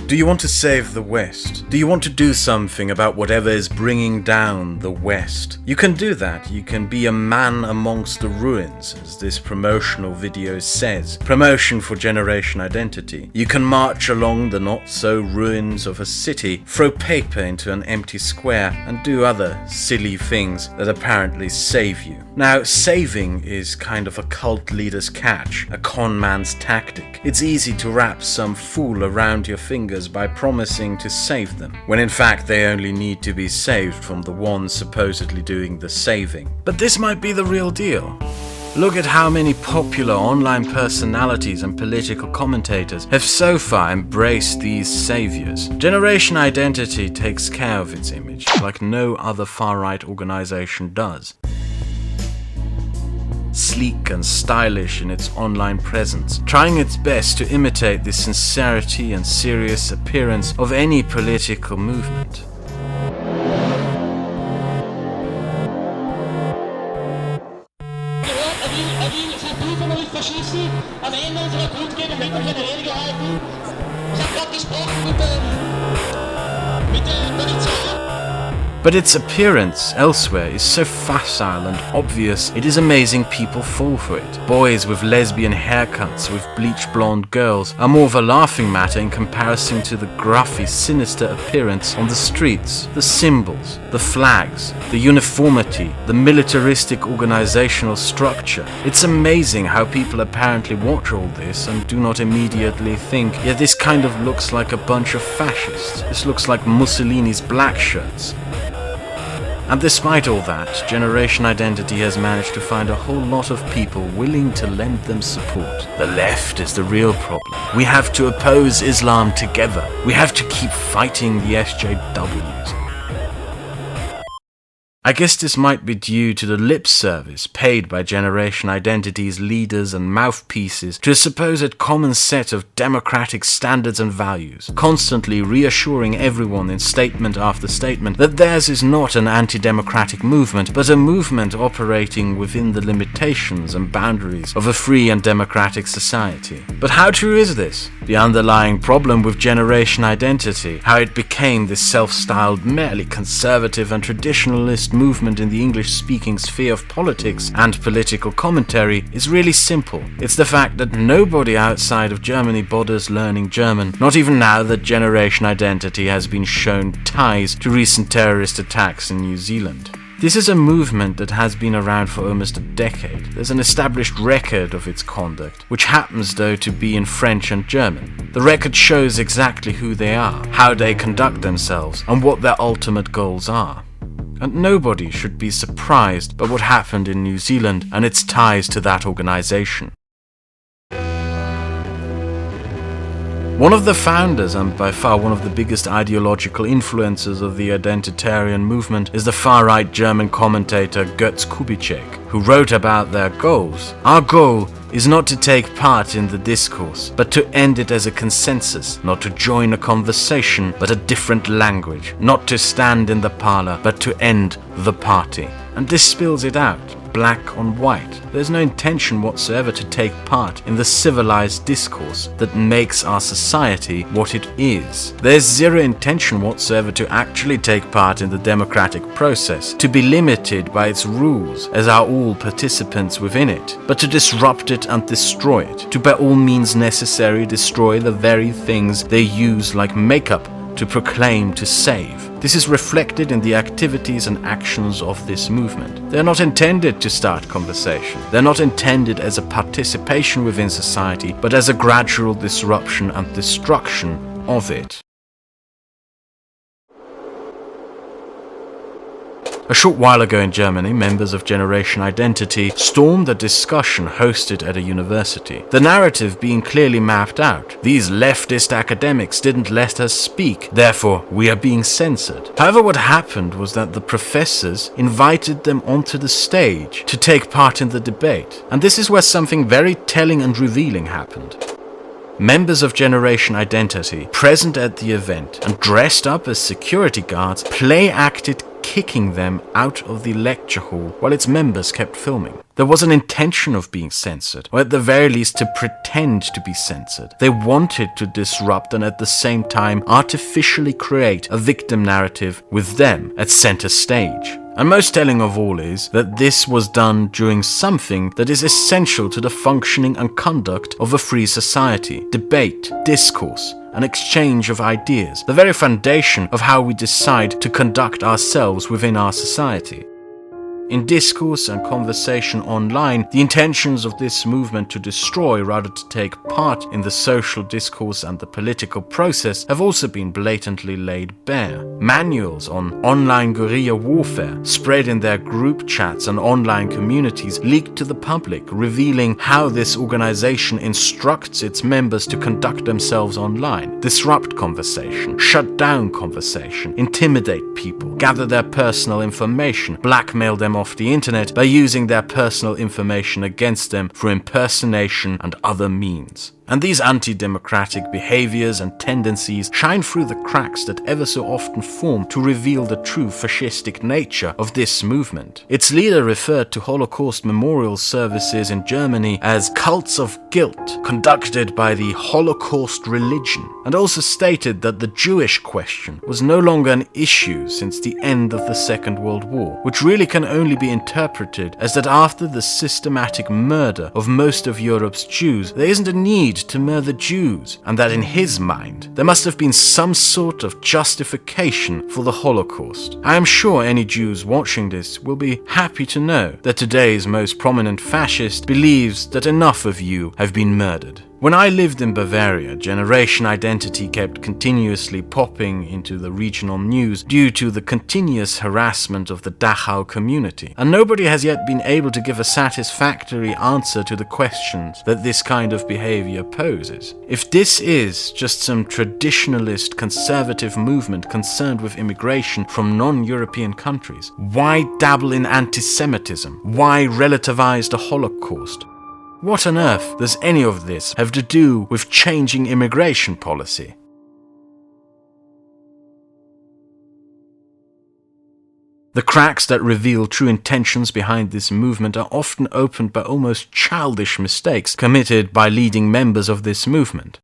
Do you want to save the West? Do you want to do something about whatever is bringing down the West? You can do that. You can be a man amongst the ruins, as this promotional video says. Promotion for generation identity. You can march along the not-so-ruins of a city, throw paper into an empty square, and do other silly things that apparently save you. Now, saving is kind of a cult leader's catch, a con man's tactic. It's easy to wrap some fool around your fingers by promising to save them, when in fact they only need to be saved from the one supposedly doing the saving. But this might be the real deal. Look at how many popular online personalities and political commentators have so far embraced these saviors. Generation Identity takes care of its image, like no other far-right organization does. Sleek and stylish in its online presence, trying its best to imitate the sincerity and serious appearance of any political movement. But its appearance elsewhere is so facile and obvious, it is amazing people fall for it. Boys with lesbian haircuts with bleach blonde girls are more of a laughing matter in comparison to the gruffy, sinister appearance on the streets, the symbols, the flags, the uniformity, the militaristic organizational structure. It's amazing how people apparently watch all this and do not immediately think, yeah, this kind of looks like a bunch of fascists. This looks like Mussolini's black shirts. And despite all that, Generation Identity has managed to find a whole lot of people willing to lend them support. The left is the real problem. We have to oppose Islam together. We have to keep fighting the SJWs. I guess this might be due to the lip service paid by Generation Identity's leaders and mouthpieces to a supposed common set of democratic standards and values, constantly reassuring everyone in statement after statement that theirs is not an anti-democratic movement, but a movement operating within the limitations and boundaries of a free and democratic society. But how true is this? The underlying problem with Generation Identity, how it became this self-styled, merely conservative and traditionalist movement in the English-speaking sphere of politics and political commentary, is really simple. It's the fact that nobody outside of Germany bothers learning German, not even now that Generation Identity has been shown ties to recent terrorist attacks in New Zealand. This is a movement that has been around for almost a decade. There's an established record of its conduct, which happens though to be in French and German. The record shows exactly who they are, how they conduct themselves, and what their ultimate goals are. And nobody should be surprised by what happened in New Zealand and its ties to that organization. One of the founders and by far one of the biggest ideological influences of the identitarian movement is the far-right German commentator Götz Kubitschek, who wrote about their goals. Our goal is not to take part in the discourse, but to end it as a consensus, not to join a conversation, but a different language, not to stand in the parlor, but to end the party. And this spills it out. Black on white. There's no intention whatsoever to take part in the civilized discourse that makes our society what it is. There's zero intention whatsoever to actually take part in the democratic process, to be limited by its rules as are all participants within it, but to disrupt it and destroy it, to by all means necessary destroy the very things they use like makeup to proclaim to save. This is reflected in the activities and actions of this movement. They are not intended to start conversation. They are not intended as a participation within society, but as a gradual disruption and destruction of it. A short while ago in Germany, members of Generation Identity stormed a discussion hosted at a university. The narrative being clearly mapped out. These leftist academics didn't let us speak, therefore we are being censored. However, what happened was that the professors invited them onto the stage to take part in the debate. And this is where something very telling and revealing happened. Members of Generation Identity, present at the event and dressed up as security guards, play-acted kicking them out of the lecture hall while its members kept filming. There was an intention of being censored, or at the very least to pretend to be censored. They wanted to disrupt and at the same time artificially create a victim narrative with them at center stage. And most telling of all is that this was done during something that is essential to the functioning and conduct of a free society: debate, discourse, an exchange of ideas, the very foundation of how we decide to conduct ourselves within our society. In discourse and conversation online, the intentions of this movement to destroy rather to take part in the social discourse and the political process have also been blatantly laid bare. Manuals on online guerrilla warfare spread in their group chats and online communities leaked to the public, revealing how this organization instructs its members to conduct themselves online, disrupt conversation, shut down conversation, intimidate people, gather their personal information, blackmail them off the internet by using their personal information against them through impersonation and other means. And these anti-democratic behaviors and tendencies shine through the cracks that ever so often form to reveal the true fascistic nature of this movement. Its leader referred to Holocaust memorial services in Germany as cults of guilt conducted by the Holocaust religion, and also stated that the Jewish question was no longer an issue since the end of the Second World War, which really can only be interpreted as that after the systematic murder of most of Europe's Jews, there isn't a need to murder Jews, and that in his mind there must have been some sort of justification for the Holocaust. I am sure any Jews watching this will be happy to know that today's most prominent fascist believes that enough of you have been murdered. When I lived in Bavaria, generation identity kept continuously popping into the regional news due to the continuous harassment of the Dachau community, and nobody has yet been able to give a satisfactory answer to the questions that this kind of behavior poses. If this is just some traditionalist conservative movement concerned with immigration from non-European countries, why dabble in anti-Semitism? Why relativize the Holocaust? What on earth does any of this have to do with changing immigration policy? The cracks that reveal true intentions behind this movement are often opened by almost childish mistakes committed by leading members of this movement.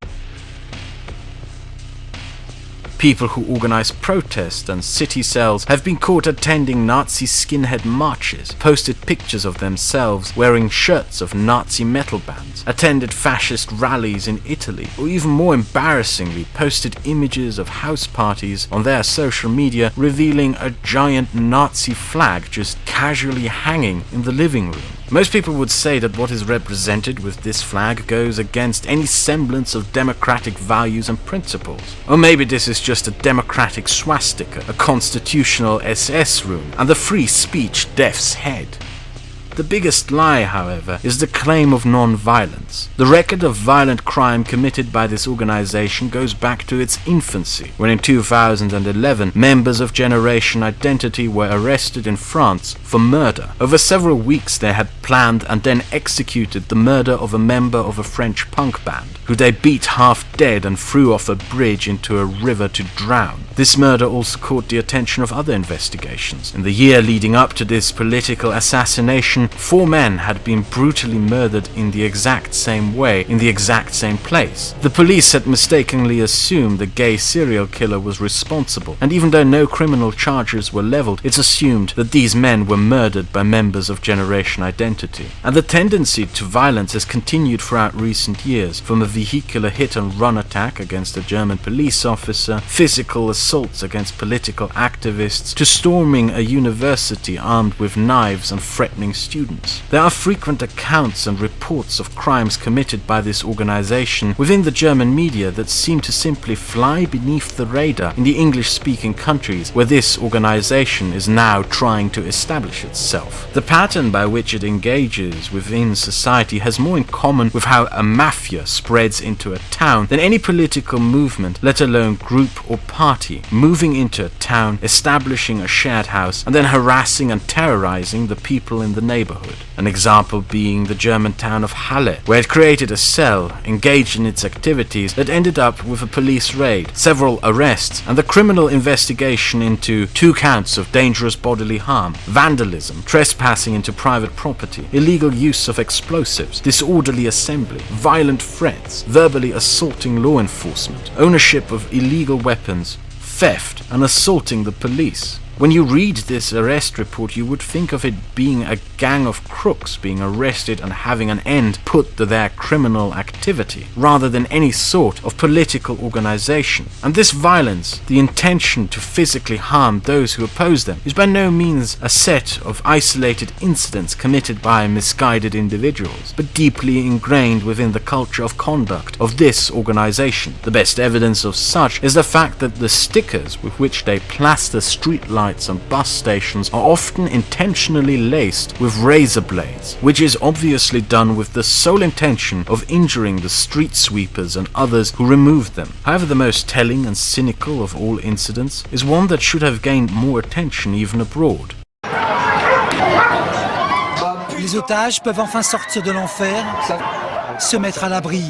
People who organize protests and city cells have been caught attending Nazi skinhead marches, posted pictures of themselves wearing shirts of Nazi metal bands, attended fascist rallies in Italy, or even more embarrassingly posted images of house parties on their social media revealing a giant Nazi flag just casually hanging in the living room. Most people would say that what is represented with this flag goes against any semblance of democratic values and principles. Or maybe this is just a democratic swastika, a constitutional SS rune, and the free speech death's head. The biggest lie, however, is the claim of non-violence. The record of violent crime committed by this organization goes back to its infancy, when in 2011 members of Generation Identity were arrested in France for murder. Over several weeks they had planned and then executed the murder of a member of a French punk band, who they beat half dead and threw off a bridge into a river to drown. This murder also caught the attention of other investigations. In the year leading up to this political assassination, 4 men had been brutally murdered in the exact same way, in the exact same place. The police had mistakenly assumed the gay serial killer was responsible, and even though no criminal charges were leveled, it's assumed that these men were murdered by members of Generation Identity. And the tendency to violence has continued throughout recent years, from a vehicular hit-and-run attack against a German police officer, physical assaults against political activists, to storming a university armed with knives and threatening students. There are frequent accounts and reports of crimes committed by this organization within the German media that seem to simply fly beneath the radar in the English-speaking countries where this organization is now trying to establish itself. The pattern by which it engages within society has more in common with how a mafia spreads into a town than any political movement, let alone group or party, moving into a town, establishing a shared house, and then harassing and terrorizing the people in the neighborhood neighborhood. An example being the German town of Halle, where it created a cell engaged in its activities that ended up with a police raid, several arrests, and the criminal investigation into 2 counts of dangerous bodily harm, vandalism, trespassing into private property, illegal use of explosives, disorderly assembly, violent threats, verbally assaulting law enforcement, ownership of illegal weapons, theft, and assaulting the police. When you read this arrest report, you would think of it being a gang of crooks being arrested and having an end put to their criminal activity, rather than any sort of political organization. And this violence, the intention to physically harm those who oppose them, is by no means a set of isolated incidents committed by misguided individuals, but deeply ingrained within the culture of conduct of this organization. The best evidence of such is the fact that the stickers with which they plaster street lights and bus stations are often intentionally laced with razor blades, which is obviously done with the sole intention of injuring the street sweepers and others who remove them. However, the most telling and cynical of all incidents is one that should have gained more attention even abroad. Les otages peuvent enfin sortir de l'enfer, se mettre à l'abri.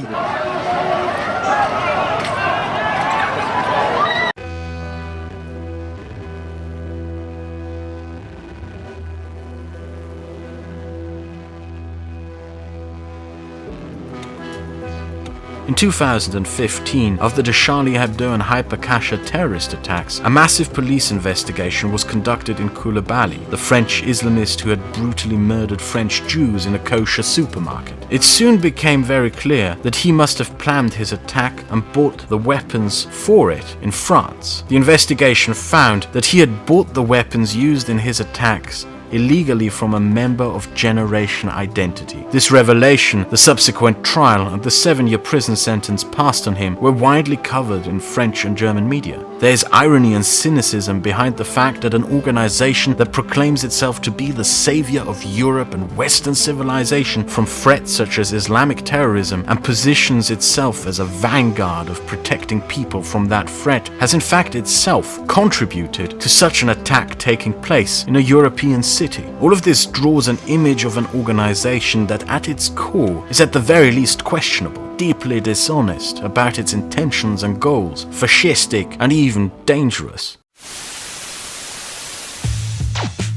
In 2015, after the Charlie Hebdo and Hypercacher terrorist attacks, a massive police investigation was conducted in Koulibaly, the French Islamist who had brutally murdered French Jews in a kosher supermarket. It soon became very clear that he must have planned his attack and bought the weapons for it in France. The investigation found that he had bought the weapons used in his attacks illegally from a member of Generation Identity. This revelation, the subsequent trial, and the 7-year prison sentence passed on him were widely covered in French and German media. There is irony and cynicism behind the fact that an organization that proclaims itself to be the savior of Europe and Western civilization from threats such as Islamic terrorism and positions itself as a vanguard of protecting people from that threat has in fact itself contributed to such an attack taking place in a European city. All of this draws an image of an organization that at its core is at the very least questionable, deeply dishonest about its intentions and goals, fascistic and even dangerous.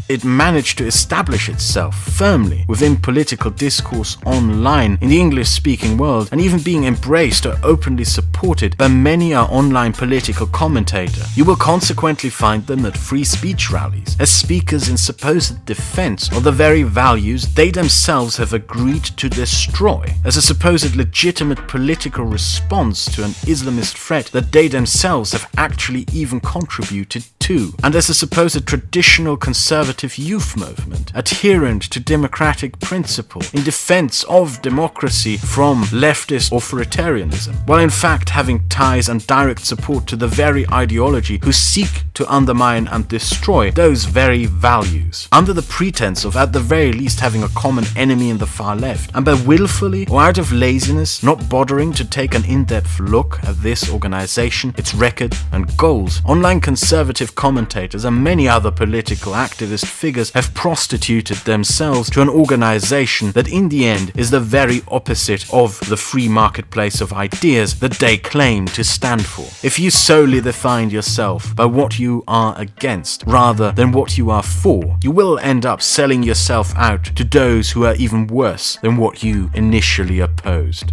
It managed to establish itself firmly within political discourse online in the English-speaking world, and even being embraced or openly supported by many an online political commentator. You will consequently find them at free speech rallies as speakers in supposed defense of the very values they themselves have agreed to destroy, as a supposed legitimate political response to an Islamist threat that they themselves have actually even contributed to, and as a supposed traditional conservative youth movement, adherent to democratic principle in defense of democracy from leftist authoritarianism, while in fact having ties and direct support to the very ideology who seek to undermine and destroy those very values, under the pretense of at the very least having a common enemy in the far left, and by willfully or out of laziness not bothering to take an in-depth look at this organization, its record and goals. Online conservative commentators and many other political activist figures have prostituted themselves to an organization that in the end is the very opposite of the free marketplace of ideas that they claim to stand for. If you solely define yourself by what you are against rather than what you are for, you will end up selling yourself out to those who are even worse than what you initially opposed.